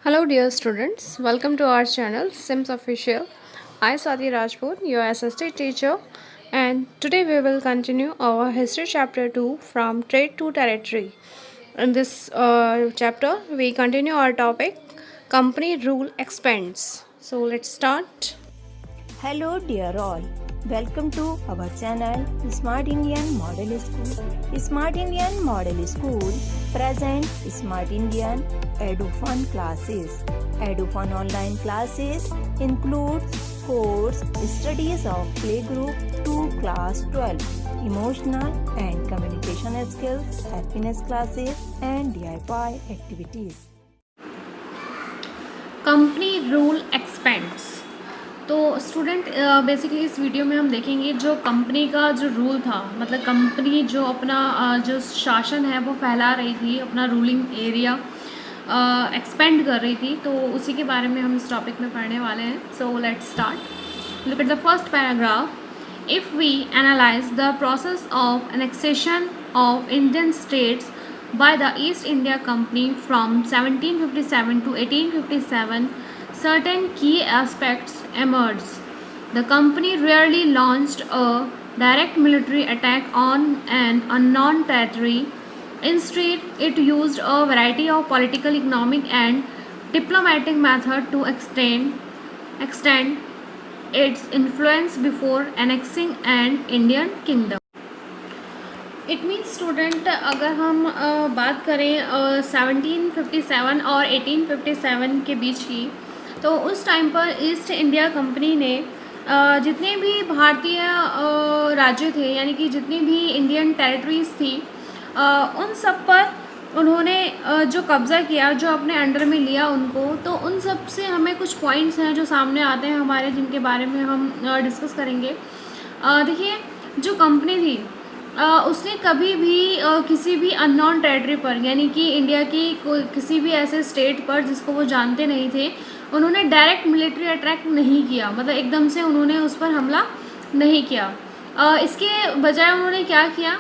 Hello, dear students. Welcome to our channel, Sims Official. I, Sati Rajput, your assistant teacher, and today we will continue our history chapter 2 from trade to territory. In this chapter, we continue our topic company rule expands. So, let's start. Hello dear all, welcome to our channel Smart Indian Model School. Smart Indian Model School present Smart Indian EduFun classes. EduFun online classes includes course studies of playgroup to class 12, emotional and communication skills, happiness classes and DIY activities. Company rule expends. तो student basically इस video में हम देखेंगे जो company का जो rule था, मतलब कंपनी जो अपना जो शासन है वो फैला रही थी, अपना रूलिंग एरिया एक्सपेंड कर रही थी, तो उसी के बारे में हम इस टॉपिक में पढ़ने वाले हैं। So let's start. Look at the first paragraph. If we analyse the process of annexation of Indian states by the East India Company from 1757 to 1857, certain key aspects emerged. The company rarely launched a direct military attack on an unknown territory. Instead, it used a variety of political, economic, and diplomatic methods to extend its influence before annexing an Indian kingdom. It means student, अगर हम बात करें 1757 और 1857 के बीच की, तो उस time पर ईस्ट इंडिया कंपनी ने जितने भी भारतीय राज्य थे, यानी कि जितनी भी इंडियन टेरिटरीज़ थी, उन सब पर उन्होंने जो कब्ज़ा किया, जो अपने अंडर में लिया उनको, तो उन सब से हमें कुछ पॉइंट्स हैं जो सामने आते हैं हमारे, जिनके बारे में हम डिस्कस करेंगे। देखिए, जो कंपनी थी उसने कभी भी किसी भी अननोन टेरिटरी पर, यानी कि इंडिया की किसी भी ऐसे स्टेट पर जिसको वो जानते नहीं थे, उन्होंने डायरेक्ट मिलिट्री अटैक नहीं किया, मतलब एकदम से उन्होंने उस पर हमला नहीं किया। इसके बजाय उन्होंने क्या किया,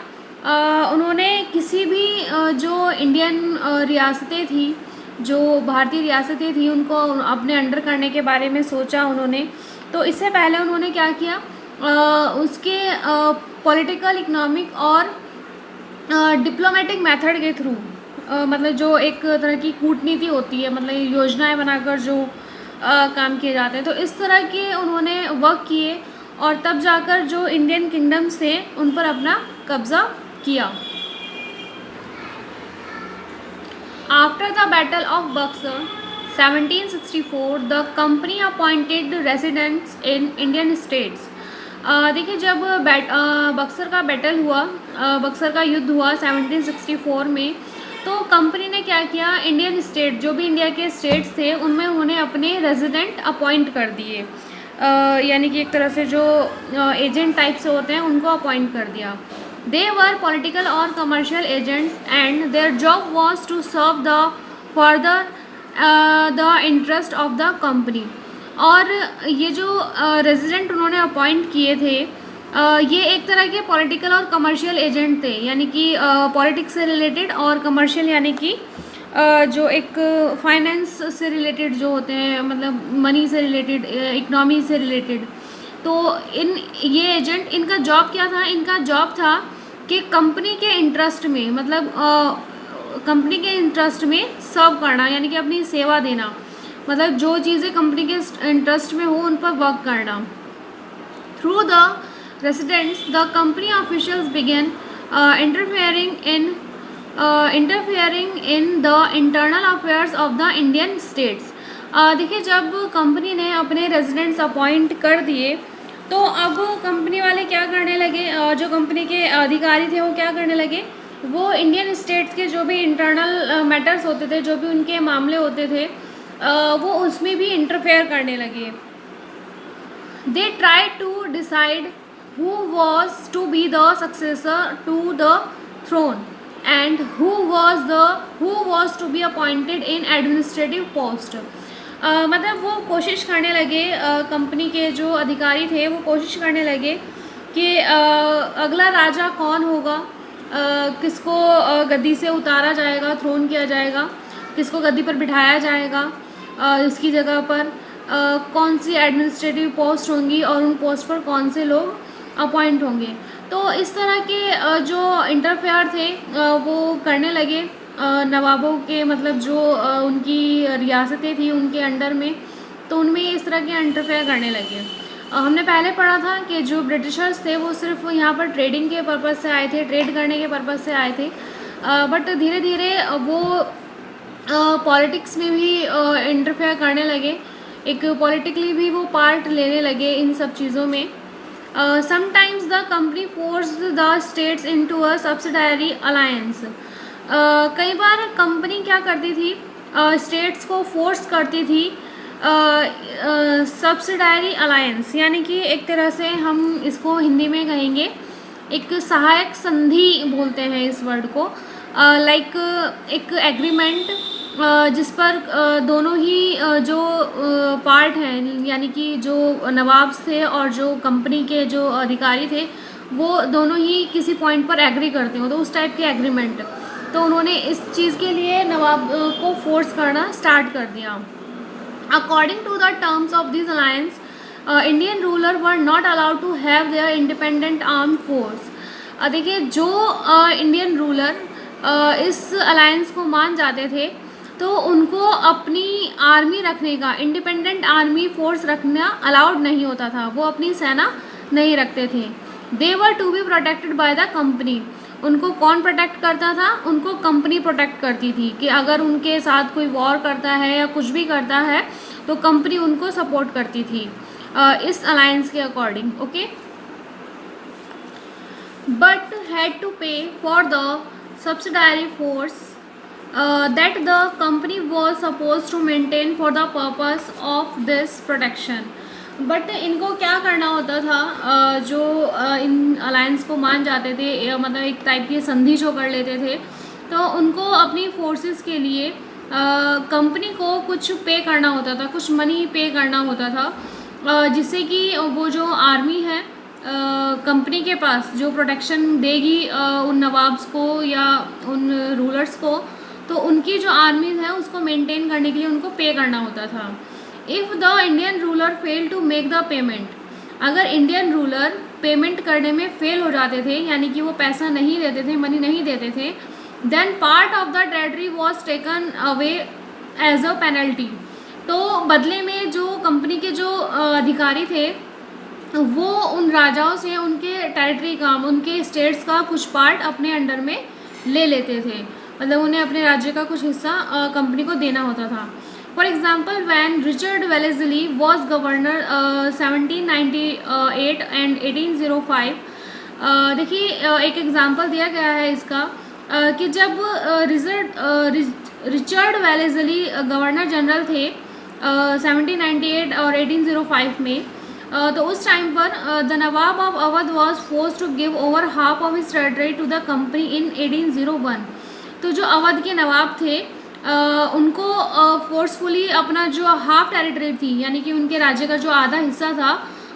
उन्होंने किसी भी जो इंडियन रियासतें थी, जो भारतीय रियासतें थी, उनको अपने अंडर करने के बारे में सोचा उन्होंने। तो इससे पहले उन्होंने क्या किया, उसके पॉलिटिकल, इकोनॉमिक और डिप्लोमेटिक मेथड के थ्रू, मतलब जो एक तरह की कूटनीति होती है, मतलब योजनाएं बनाकर जो काम किए जाते हैं, तो इस तरह के उन्होंने वर्क किए और तब जाकर जो इंडियन किंगडम्स थे उन पर अपना कब्ज़ा किया। After the battle of Buxar 1764, the company appointed residents in Indian states. देखिए, जब बक्सर का बैटल हुआ, बक्सर का युद्ध हुआ 1764 में, तो कंपनी ने क्या किया, इंडियन स्टेट, जो भी इंडिया के स्टेट्स थे, उनमें उन्होंने अपने रेजिडेंट अपॉइंट कर दिए, यानी कि एक तरह से जो एजेंट टाइप से होते हैं उनको अपॉइंट कर दिया। दे वर पॉलिटिकल और commercial agents and their job was to serve the further the interest of the company. और ये जो रेजिडेंट उन्होंने अपॉइंट किए थे, ये एक तरह के पॉलिटिकल और कमर्शियल एजेंट थे, यानी कि पॉलिटिक्स से रिलेटेड और कमर्शियल, यानी कि जो एक फाइनेंस से रिलेटेड जो होते हैं, मतलब मनी से रिलेटेड, इकनॉमी से रिलेटेड। तो ये एजेंट, इनका जॉब क्या था, इनका जॉब था कि कंपनी के इंटरेस्ट में, मतलब कंपनी के इंटरेस्ट में सर्व करना, यानी कि अपनी सेवा देना, मतलब जो चीज़ें कंपनी के इंटरेस्ट में हो उन पर वर्क करना। Through the residents the company officials begin interfering in the internal affairs of the Indian states. देखिए, जब कंपनी ने अपने रेजिडेंट्स अपॉइंट कर दिए, तो अब कंपनी वाले क्या करने लगे, जो कंपनी के अधिकारी थे वो क्या करने लगे, वो इंडियन स्टेट्स के जो भी इंटरनल मैटर्स होते थे, जो भी उनके मामले होते थे, वो उसमें भी इंटरफेयर करने लगे। They try to decide who was to be the successor to the throne and who was to be appointed in administrative post. मतलब वो कोशिश करने लगे, कंपनी के जो अधिकारी थे वो कोशिश करने लगे कि अगला राजा कौन होगा, किसको गद्दी से उतारा जाएगा, थ्रोन किया जाएगा, किसको गद्दी पर बिठाया जाएगा। इसकी जगह पर कौन सी एडमिनिस्ट्रेटिव पोस्ट होंगी और उन पोस्ट पर कौन से लोग अपॉइंट होंगे। तो इस तरह के जो इंटरफेयर थे वो करने लगे नवाबों के, मतलब जो उनकी रियासतें थी उनके अंडर में, तो उनमें इस तरह के इंटरफेयर करने लगे। हमने पहले पढ़ा था कि जो ब्रिटिशर्स थे वो सिर्फ यहाँ पर ट्रेडिंग के पर्पज़ से आए थे, ट्रेड करने के पर्पज़ से आए थे, बट धीरे धीरे वो पॉलिटिक्स में भी इंटरफेयर करने लगे, एक पॉलिटिकली भी वो पार्ट लेने लगे इन सब चीज़ों में। Sometimes the company forced the states into a subsidiary alliance. कई बार कंपनी क्या करती थी, स्टेट्स को फोर्स करती थी सब्सिडायरी अलायंस, यानी कि एक तरह से हम इसको हिंदी में कहेंगे एक सहायक संधि बोलते हैं इस वर्ड को, लाइक एक एग्रीमेंट जिस पर दोनों ही जो पार्ट हैं, यानी कि जो नवाब थे और जो कंपनी के जो अधिकारी थे, वो दोनों ही किसी पॉइंट पर एग्री करते हो, तो उस टाइप के एग्रीमेंट। तो उन्होंने इस चीज़ के लिए नवाब को फोर्स करना स्टार्ट कर दिया। According to the terms of this alliance, Indian ruler were not allowed to have their independent armed force. देखिए, जो इंडियन रूलर इस अलायंस को मान जाते थे तो उनको अपनी आर्मी रखने का, इंडिपेंडेंट आर्मी फोर्स रखना अलाउड नहीं होता था, वो अपनी सेना नहीं रखते थे। They were to be protected by the company. उनको कौन प्रोटेक्ट करता था? उनको कंपनी प्रोटेक्ट करती थी कि अगर उनके साथ कोई वॉर करता है या कुछ भी करता है तो कंपनी उनको सपोर्ट करती थी इस अलायंस के according. Okay, but had to pay for the subsidiary force that the company was supposed to maintain for the purpose of this protection। But इनको क्या करना होता था, जो इन अलायंस को मान जाते थे, मतलब एक टाइप की संधि जो कर लेते थे, तो उनको अपनी फोर्सेस के लिए कंपनी को कुछ पे करना होता था, कुछ मनी पे करना होता था, जिससे कि वो जो आर्मी है कंपनी के पास जो प्रोटेक्शन देगी उन नवाब्स को या उन रूलर्स को, तो उनकी जो आर्मीज है उसको मेंटेन करने के लिए उनको पे करना होता था। If the Indian ruler fail to make the payment, अगर इंडियन रूलर पेमेंट करने में फेल हो जाते थे, यानी कि वो पैसा नहीं देते थे, मनी नहीं देते थे, then part of the territory was taken away as a penalty. तो बदले में जो कंपनी के जो अधिकारी थे वो उन राजाओं से उनके टेरिटरी का, उनके स्टेट्स का कुछ पार्ट अपने अंडर में ले लेते थे, मतलब उन्हें अपने राज्य का कुछ हिस्सा कंपनी को देना होता था। For example, when Richard Wellesley was governor 1798 and 1805, देखिए एक एग्जाम्पल दिया गया है इसका कि जब रिचर्ड वेलेस्ली गवर्नर जनरल थे 1798 और 1805 में, तो उस टाइम पर the Nawab of Awadh was forced to give over half of his territory to the company in 1801। तो जो अवध के नवाब थे उनको फोर्सफुली अपना जो हाफ टेरिटरी थी, यानी कि उनके राज्य का जो आधा हिस्सा था,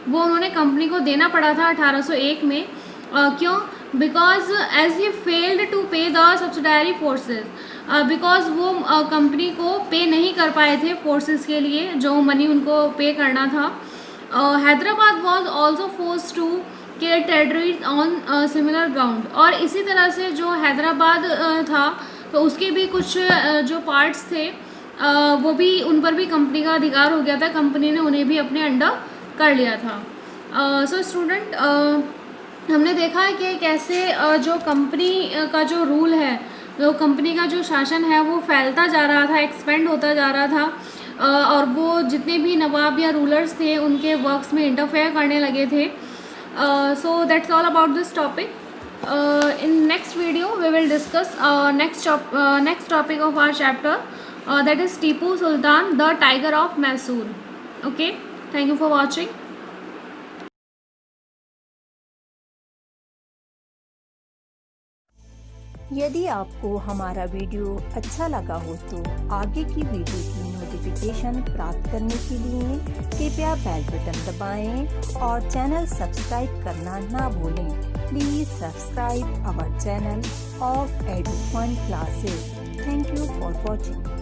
वो उन्होंने कंपनी को देना पड़ा था 1801 में। क्यों? Because as he failed to pay the subsidiary forces, because वो कंपनी को पे नहीं कर पाए थे फोर्सेस के लिए जो मनी उनको पे करना था। Hyderabad was also force to के टेरिटरी ऑन सिमिलर ग्राउंड, और इसी तरह से जो हैदराबाद था तो उसके भी कुछ जो पार्ट्स थे वो भी, उन पर भी कंपनी का अधिकार हो गया था, कंपनी ने उन्हें भी अपने अंडर कर लिया था। सो स्टूडेंट, हमने देखा है कि कैसे जो कंपनी का जो रूल है, जो कंपनी का जो शासन है वो फैलता जा रहा था, एक्सपेंड होता जा रहा था, और वो जितने भी नवाब या रूलर्स थे उनके वर्क्स में इंटरफेयर करने लगे थे। So that's all about this topic. In next video we will discuss next topic of our chapter, that is Tipu Sultan, the Tiger of Mysore. Okay, thank you for watching. यदि आपको हमारा video अच्छा लगा हो तो आगे की video की नोटिफिकेशन प्राप्त करने के लिए कृपया बेल बटन दबाएं और चैनल सब्सक्राइब करना ना भूलें। Please subscribe our channel of Edufun classes. Thank you for watching.